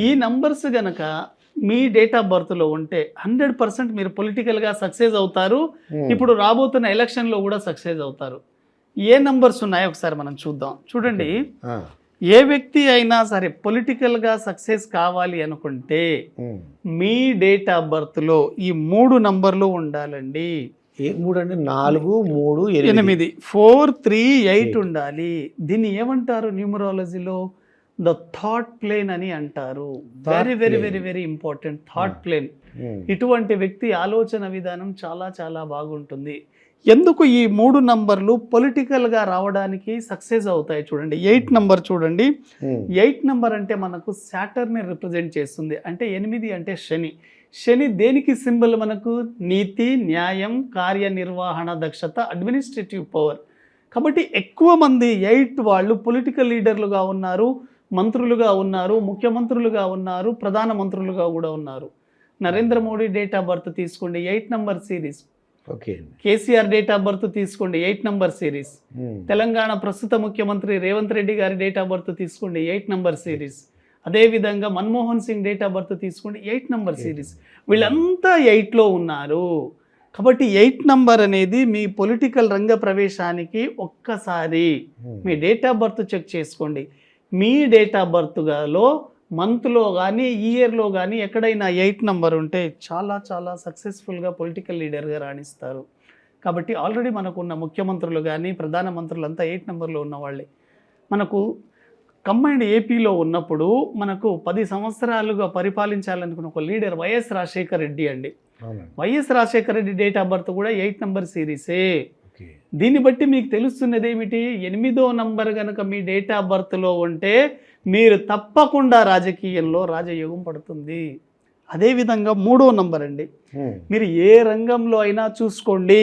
ఈ నంబర్స్ గనక మీ date of బర్త్లో ఉంటే 100% మీరు పొలిటికల్గా సక్సెస్ అవుతారు. ఇప్పుడు రాబోతున్న ఎలక్షన్లో కూడా సక్సెస్ అవుతారు. ఏ నంబర్స్ ఉన్నాయో ఒకసారి మనం చూద్దాం. చూడండి, ఏ వ్యక్తి అయినా సరే పొలిటికల్గా సక్సెస్ కావాలి అనుకుంటే మీ డేట్ ఆఫ్ బర్త్లో ఈ 3 నంబర్లు ఉండాలండి. ఏ 3 అండి? 4, 3, 8 4 3 8 ఉండాలి. దీన్ని ఏమంటారు న్యూమరాలజీలో? ద థాట్ ప్లేన్ అని అంటారు. Very very very very important, thought plane. ఇటువంటి వ్యక్తి ఆలోచన విధానం చాలా చాలా బాగుంటుంది. ఎందుకు ఈ 3 నంబర్లు పొలిటికల్గా రావడానికి సక్సెస్ అవుతాయి? చూడండి, 8 నంబర్ చూడండి. 8 నంబర్ అంటే మనకు సాటర్న్ రిప్రజెంట్ చేస్తుంది. అంటే 8 అంటే శని. శని దేనికి సింబల్? మనకు నీతి, న్యాయం, కార్యనిర్వహణ దక్షత, అడ్మినిస్ట్రేటివ్ పవర్. కాబట్టి ఎక్కువ మంది 8 వాళ్ళు పొలిటికల్ లీడర్లుగా ఉన్నారు, మంత్రులుగా ఉన్నారు, ముఖ్యమంత్రులుగా ఉన్నారు, ప్రధాన మంత్రులుగా కూడా ఉన్నారు. Narendra Modi date of birth తీసుకోండి, 8 number series. KCR date of birth తీసుకోండి, 8 నంబర్ సిరీస్. తెలంగాణ ప్రస్తుత ముఖ్యమంత్రి రేవంత్ రెడ్డి గారి డేట్ ఆఫ్ బర్త్ తీసుకోండి, 8 నంబర్ సిరీస్. అదేవిధంగా Manmohan Singh date of birth తీసుకోండి, 8 నంబర్ సిరీస్. వీళ్ళంతా 8లో ఉన్నారు. కాబట్టి 8 నంబర్ అనేది మీ పొలిటికల్ రంగ ప్రవేశానికి ఒక్కసారి మీ డేట్ ఆఫ్ బర్త్ చెక్ చేసుకోండి. మీ డేట్ ఆఫ్ బర్త్లో మంత్లో కానీ ఇయర్లో కానీ ఎక్కడైనా 8 నంబర్ ఉంటే చాలా చాలా సక్సెస్ఫుల్గా పొలిటికల్ లీడర్గా రాణిస్తారు. కాబట్టి ఆల్రెడీ మనకున్న ముఖ్యమంత్రులు కానీ ప్రధానమంత్రులు అంతా 8 నంబర్లో ఉన్నవాళ్ళే. మనకు కంబైన్డ్ ఏపీలో ఉన్నప్పుడు మనకు 10 సంవత్సరాలుగా పరిపాలించాలనుకున్న ఒక లీడర్ వైఎస్ రాజశేఖర రెడ్డి అండి. YS Rajasekhara Reddy date of birth కూడా 8 నంబర్ సిరీసే. దీన్ని బట్టి మీకు తెలుస్తున్నది ఏమిటి? 8వ నంబర్ కనుక మీ డేట్ ఆఫ్ బర్త్లో ఉంటే మీరు తప్పకుండా రాజకీయంలో రాజయోగం పడుతుంది. అదేవిధంగా 3వ నంబర్ అండి. మీరు ఏ రంగంలో అయినా చూసుకోండి,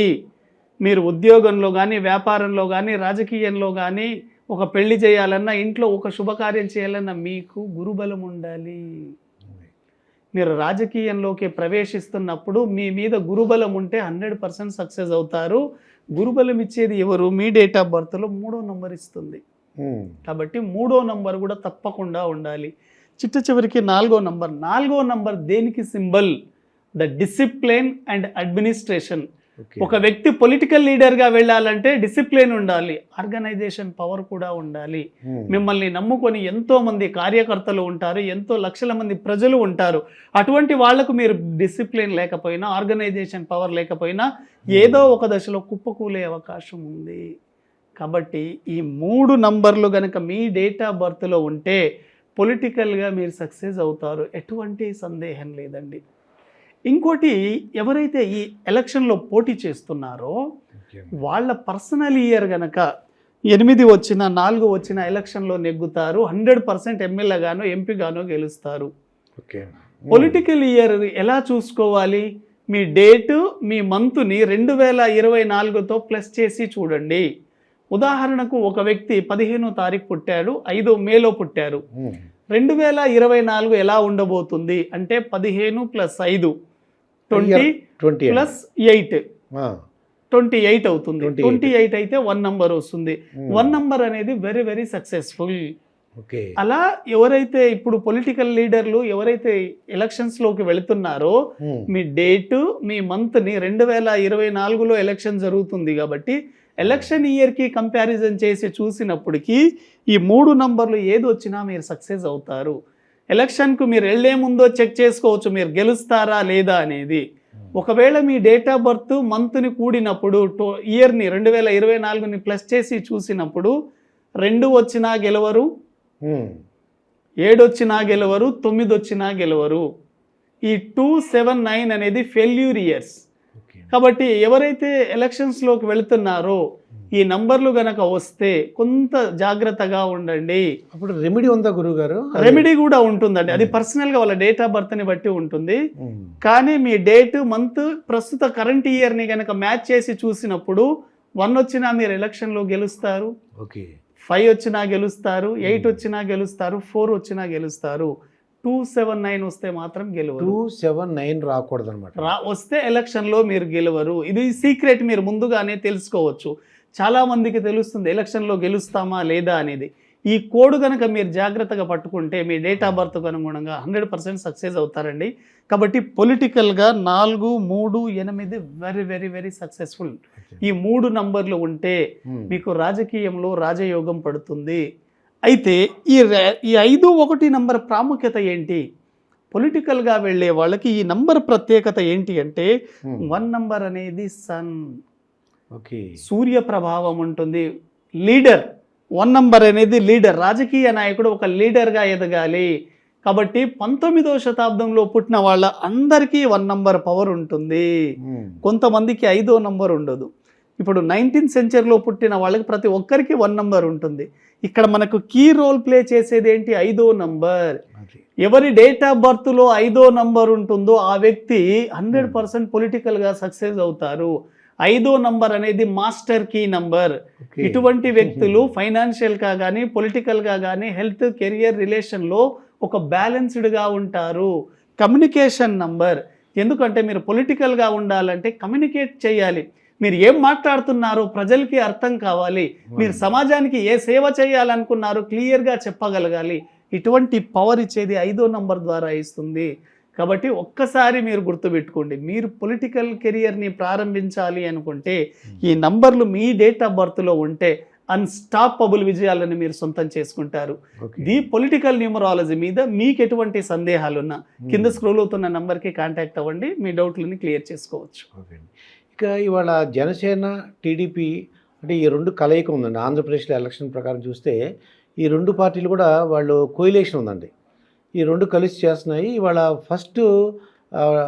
మీరు ఉద్యోగంలో కానీ, వ్యాపారంలో కానీ, రాజకీయంలో కానీ, ఒక పెళ్లి చేయాలన్నా, ఇంట్లో ఒక శుభకార్యం చేయాలన్నా మీకు గురుబలం ఉండాలి. మీరు రాజకీయంలోకి ప్రవేశిస్తున్నప్పుడు మీ మీద గురుబలం ఉంటే 100% సక్సెస్ అవుతారు. గురుబలం ఇచ్చేది ఎవరు? మీ డేట్ ఆఫ్ బర్త్లో 3వ నంబర్ ఇస్తుంది. కాబట్టి 3వ నంబర్ కూడా తప్పకుండా ఉండాలి. చిట్ట చివరికి 4వ నంబర్. 4వ నంబర్ దేనికి symbol? The discipline and administration. ఒక వ్యక్తి పొలిటికల్ లీడర్గా వెళ్ళాలంటే డిసిప్లిన్ ఉండాలి, ఆర్గనైజేషన్ పవర్ కూడా ఉండాలి. మిమ్మల్ని నమ్ముకొని ఎంతో మంది కార్యకర్తలు ఉంటారు, ఎంతో లక్షల మంది ప్రజలు ఉంటారు. అటువంటి వాళ్లకు మీరు డిసిప్లిన్ లేకపోయినా, ఆర్గనైజేషన్ పవర్ లేకపోయినా ఏదో ఒక దశలో కుప్పకూలే అవకాశం ఉంది. కాబట్టి ఈ 3 నంబర్లు గనక మీ డేట్ ఆఫ్ బర్త్లో ఉంటే పొలిటికల్గా మీరు సక్సెస్ అవుతారు, ఎటువంటి సందేహం లేదండి. ఇంకోటి, ఎవరైతే ఈ ఎలక్షన్లో పోటీ చేస్తున్నారో వాళ్ళ పర్సనల్ ఇయర్ గనక 8 వచ్చినా 4 వచ్చినా ఎలక్షన్లో నెగ్గుతారు. 100% ఎమ్మెల్యేగానో ఎంపీగానో గెలుస్తారు. పొలిటికల్ ఇయర్ ఎలా చూసుకోవాలి? మీ డేటు, మీ మంత్ని 2024తో ప్లస్ చేసి చూడండి. ఉదాహరణకు ఒక వ్యక్తి 15వ తారీఖు పుట్టాడు, 5 మేలో పుట్టారు. 2024 ఎలా ఉండబోతుంది అంటే 15 + 5 20 + 8 28 అవుతుంది. 28 అయితే 1 నంబర్ వస్తుంది. 1 నంబర్ అనేది వెరీ వెరీ సక్సెస్ఫుల్. అలా ఎవరైతే ఇప్పుడు పొలిటికల్ లీడర్లు ఎవరైతే ఎలక్షన్స్ లోకి వెళుతున్నారో మీ డేటు, మీ మంత్ని 2024లో ఎలక్షన్ జరుగుతుంది కాబట్టి ఎలక్షన్ ఇయర్కి కంపారిజన్ చేసి చూసినప్పటికీ ఈ 3 నంబర్లు ఏది వచ్చినా మీరు సక్సెస్ అవుతారు. ఎలక్షన్కు మీరు వెళ్లే ముందో చెక్ చేసుకోవచ్చు మీరు గెలుస్తారా లేదా అనేది. ఒకవేళ మీ డేట్ ఆఫ్ బర్త్ మంత్ని కూడినప్పుడు ఇయర్ని 2024ని ప్లస్ చేసి చూసినప్పుడు 2 వచ్చినా గెలవరు, 7 వచ్చినా గెలవరు, 9 వచ్చినా గెలవరు. ఈ 2, 7, 9 అనేది ఫెయిల్యూర్ ఇయర్స్. కాబట్టి ఎవరైతే ఎలక్షన్స్లోకి వెళుతున్నారో ఈ నంబర్లు గనక వస్తే కొంత జాగ్రత్తగా ఉండండి. అప్పుడు రెమెడీ ఉందా గురువు గారు? రెమెడీ కూడా ఉంటుందండి. అది పర్సనల్గా వాళ్ళ డేట్ ఆఫ్ బర్త్ని బట్టి ఉంటుంది. కానీ మీ డేట్, మంత్, ప్రస్తుత కరెంట్ ఇయర్ని గనక మ్యాచ్ చేసి చూసినప్పుడు 1 వచ్చినా మీరు ఎలక్షన్లో గెలుస్తారు, 5 వచ్చినా గెలుస్తారు, 8 వచ్చినా గెలుస్తారు, 4 వచ్చినా గెలుస్తారు. 2, 7, 9 వస్తే మాత్రం గెలవరు. 2, 7, 9 రాకూడదు అనమాట. వస్తే ఎలక్షన్లో మీరు గెలవరు. ఇది సీక్రెట్, మీరు ముందుగానే తెలుసుకోవచ్చు. చాలా మందికి తెలుస్తుంది ఎలక్షన్లో గెలుస్తామా లేదా అనేది. ఈ కోడ్ కనుక మీరు జాగ్రత్తగా పట్టుకుంటే మీ డేట్ ఆఫ్ బర్త్కు అనుగుణంగా 100% సక్సెస్ అవుతారండి. కాబట్టి పొలిటికల్గా 4, 3, 8 వెరీ వెరీ వెరీ సక్సెస్ఫుల్. ఈ 3 నంబర్లు ఉంటే మీకు రాజకీయంలో రాజయోగం పడుతుంది. అయితే ఈ 5, 1 నంబర్ ప్రాముఖ్యత ఏంటి? పొలిటికల్గా వెళ్ళే వాళ్ళకి ఈ నంబర్ ప్రత్యేకత ఏంటి అంటే 1 నంబర్ అనేది సన్, సూర్య ప్రభావం ఉంటుంది. లీడర్ 1 నంబర్ అనేది లీడర్, రాజకీయ నాయకుడు ఒక లీడర్గా ఎదగాలి. కాబట్టి 19వ శతాబ్దంలో పుట్టిన వాళ్ళ అందరికీ 1 నంబర్ పవర్ ఉంటుంది. కొంతమందికి 5వ నంబర్ ఉండదు. ఇప్పుడు 19th సెంచరీలో పుట్టిన వాళ్ళకి ప్రతి ఒక్కరికి 1 నంబర్ ఉంటుంది. ఇక్కడ మనకు కీ రోల్ ప్లే చేసేది ఏంటి? 5వ నంబర్. ఎవరి డేట్ ఆఫ్ బర్త్లో 5వ నంబర్ ఉంటుందో ఆ వ్యక్తి 100% పొలిటికల్గా సక్సెస్ అవుతారు. 5వ నంబర్ అనేది మాస్టర్ కీ నంబర్. ఇటువంటి వ్యక్తులు ఫైనాన్షియల్గా కానీ పొలిటికల్గా కానీ హెల్త్ కెరియర్ రిలేషన్లో ఒక బ్యాలెన్స్డ్గా ఉంటారు. కమ్యూనికేషన్ నంబర్, ఎందుకంటే మీరు పొలిటికల్గా ఉండాలంటే కమ్యూనికేట్ చేయాలి. మీరు ఏం మాట్లాడుతున్నారో ప్రజలకి అర్థం కావాలి. మీరు సమాజానికి ఏ సేవ చేయాలనుకున్నారో క్లియర్గా చెప్పగలగాలి. ఇటువంటి పవర్ ఇచ్చేది 5వ నంబర్ ద్వారా ఇస్తుంది. కాబట్టి ఒక్కసారి మీరు గుర్తుపెట్టుకోండి, మీరు పొలిటికల్ కెరియర్ని ప్రారంభించాలి అనుకుంటే ఈ నంబర్లు మీ డేట్ ఆఫ్ బర్త్లో ఉంటే అన్స్టాపబుల్ విజయాలను మీరు సొంతం చేసుకుంటారు. ది పొలిటికల్ న్యూమరాలజీ మీద మీకు ఎటువంటి సందేహాలున్నా కింద స్క్రోల్ అవుతున్న నంబర్కి కాంటాక్ట్ అవ్వండి, మీ డౌట్లని క్లియర్ చేసుకోవచ్చు. ఇక ఇవాళ జనసేన టీడీపీ అంటే ఈ 2 కలయిక ఉందండి. ఆంధ్రప్రదేశ్లో ఎలక్షన్ ప్రకారం చూస్తే ఈ 2 పార్టీలు కూడా వాళ్ళు కోయిలేషన్ ఉందండి. ఈ 2 కలిసి చేస్తున్నాయి. ఇవాళ ఫస్ట్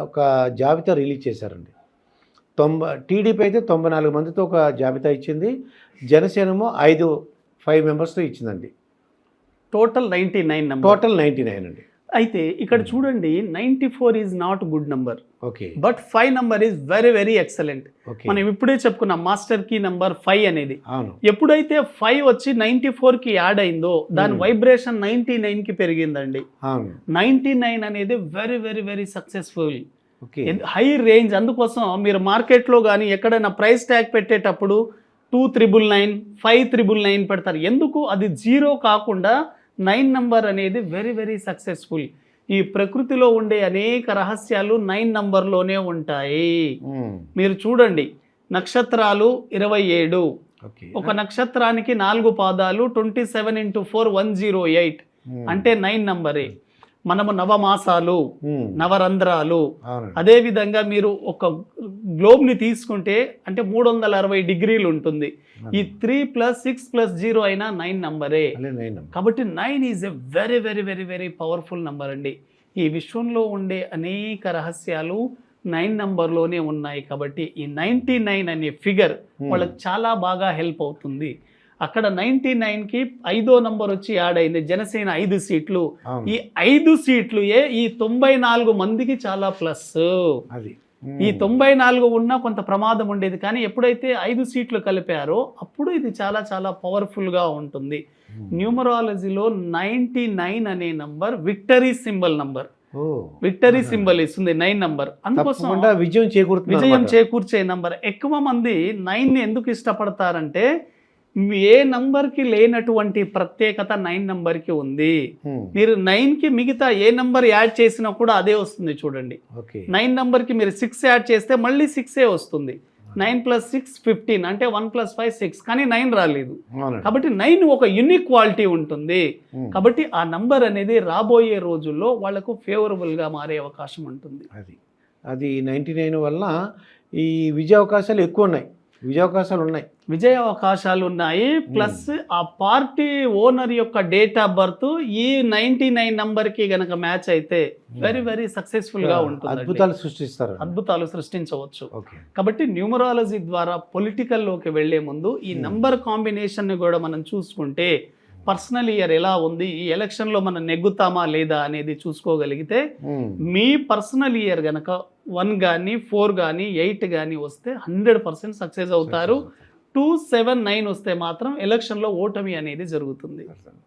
ఒక జాబితా రిలీజ్ చేశారండి. టీడీపీ అయితే 94 మందితో ఒక జాబితా ఇచ్చింది. జనసేనమో 5 మెంబర్స్తో ఇచ్చిందండి. టోటల్ 99 టోటల్ 99 అండి. అయితే ఇక్కడ చూడండి, 94 is not good number, okay, but 5 number is very very excellent. మనం ఇప్పుడే చెప్పుకున్నాం మాస్టర్ కీ నంబర్ 5 అనేది. ఎప్పుడైతే 5 వచ్చి 94కి యాడ్ అయిందో దాని వైబ్రేషన్ 99కి పెరిగిందండి. 99 అనేది very very very successful, high range. అందుకోసం మీరు మార్కెట్లో కానీ ఎక్కడైనా ప్రైస్ ట్యాగ్ పెట్టేటప్పుడు 2999, 5999 పెడతారు. ఎందుకు? అది 0 కాకుండా 9 నంబర్ అనేది వెరీ వెరీ సక్సెస్ఫుల్. ఈ ప్రకృతిలో ఉండే అనేక రహస్యాలు 9 నంబర్లోనే ఉంటాయి. మీరు చూడండి, నక్షత్రాలు 27, ఒక నక్షత్రానికి 4 పాదాలు, 27 × 4 108 అంటే 9 నంబరే. మనము నవమాసాలు, నవరంధ్రాలు, అదే విధంగా మీరు ఒక గ్లోబ్ని తీసుకుంటే అంటే 360 డిగ్రీలు ఉంటుంది. ఈ 3 + 6 + 0 అయినా 9 నంబరే. కాబట్టి 9 is a very very very very powerful number అండి. ఈ విశ్వంలో ఉండే అనేక రహస్యాలు 9 నంబర్లోనే ఉన్నాయి. కాబట్టి ఈ 99 అనే ఫిగర్ వాళ్ళకి చాలా బాగా హెల్ప్ అవుతుంది. అక్కడ 99కి 5వ నంబర్ వచ్చి యాడ్ అయింది. జనసేన 5 సీట్లు. ఈ 5 సీట్లు ఈ 94 మందికి చాలా ప్లస్. ఈ 94 ఉన్నా కొంత ప్రమాదం ఉండేది, కానీ ఎప్పుడైతే 5 సీట్లు కలిపారో అప్పుడు ఇది చాలా చాలా పవర్ఫుల్గా ఉంటుంది. న్యూమరాలజీలో 99 అనే number victory symbol number. Victory symbol ఇస్తుంది 9 నంబర్. అందుకోసం విజయం చేకూర్చే నంబర్. ఎక్కువ మంది 9ని ఎందుకు ఇష్టపడతారంటే ఏ నంబర్కి లేనటువంటి ప్రత్యేకత 9 నంబర్కి ఉంది. మీరు 9కి మిగతా ఏ నంబర్ యాడ్ చేసినా కూడా అదే వస్తుంది. చూడండి, 9 నంబర్కి మీరు 6 యాడ్ చేస్తే మళ్ళీ 6 వస్తుంది. 9 + 6 15 అంటే 1 + 5 6, కానీ 9 రాలేదు. కాబట్టి 9 ఒక యూనిక్ క్వాలిటీ ఉంటుంది. కాబట్టి ఆ నంబర్ అనేది రాబోయే రోజుల్లో వాళ్లకు ఫేవరబుల్గా మారే అవకాశం ఉంటుంది. అది 99 వల్ల ఈ విజయ అవకాశాలు ఎక్కువ ఉన్నాయి. విజయ అవకాశాలు ఉన్నాయి. ప్లస్ ఆ పార్టీ ఓనర్ యొక్క డేట్ ఆఫ్ బర్త్ ఈ 99 నంబర్కి గనక మ్యాచ్ అయితే వెరీ వెరీ సక్సెస్ఫుల్ గా ఉంటుంది. అద్భుతాలు సృష్టించవచ్చు. కాబట్టి న్యూమరాలజీ ద్వారా పొలిటికల్లోకి వెళ్లే ముందు ఈ నంబర్ కాంబినేషన్ ని కూడా మనం చూసుకుంటే పర్సనల్ ఇయర్ ఎలా ఉంది, ఈ ఎలక్షన్ లో మనం నెగ్గుతామా లేదా అనేది చూసుకోగలిగితే మీ పర్సనల్ ఇయర్ గనక 1 కానీ 4 కానీ 8 కానీ వస్తే 100% సక్సెస్ అవుతారు. 2, 7, 9 వస్తే మాత్రం ఎలక్షన్లో ఓటమి అనేది జరుగుతుంది.